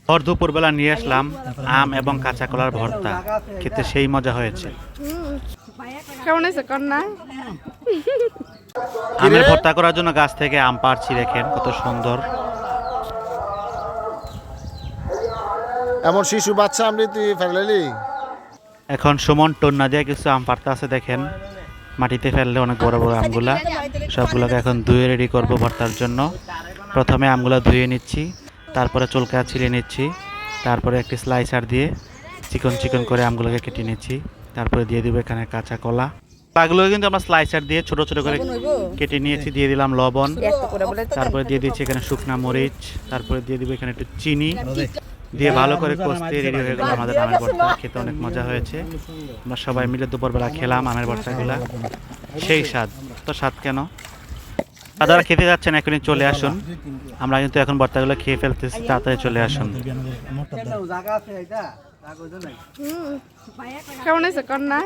ভর দুপুরবেলা নিয়ে আসলাম আম এবং কাঁচা কলার ভর্তা, খেতে সেই মজা হয়েছে। কেমন হয়েছে কন্যা? আমের ভর্তা করার জন্য গাছ থেকে আম পাড়ছি, দেখেন কত সুন্দর। এমন শিশু বাচ্চা আমি তুই ফেলালি। এখন সুমন টন্না দিয়ে কিছু আম পাড়তে আছে, দেখেন মাটিতে ফেললে অনেক বড় বড় আমগুলা। সবগুলোকে এখন ধুয়ে রেডি করব ভর্তার জন্য। প্রথমে আমগুলো ধুয়ে নিচ্ছি, তারপরে চুলকা ছিঁড়ে নিচ্ছি, তারপরে একটি স্লাইসার দিয়ে চিকন চিকন করে আমগুলোকে কেটে নিচ্ছি। তারপরে দিয়ে দিব এখানে কাঁচা কলা। কলাগুলোকে কিন্তু আমরা স্লাইসার দিয়ে ছোট ছোট করে কেটে নিয়েছি। দিয়ে দিলাম লবণ, তারপরে দিয়ে দিচ্ছি এখানে শুকনা মরিচ, তারপরে দিয়ে দিব এখানে একটু চিনি দিয়ে ভালো করে কষতে রেডি হয়ে গেল আমাদের আমের ভর্তা। খেতে অনেক মজা হয়েছে। আমরা সবাই মিলে দুপুরবেলা খেলাম আমের ভর্তাগুলা, সেই স্বাদ। তো স্বাদ কেন, যারা খেতে যাচ্ছেন এখনই চলে আসুন। আমরা কিন্তু এখন ভর্তাগুলো খেয়ে ফেলতেছি, তাড়াতাড়ি চলে আসুন। কেমন হয়েছে কন্যা?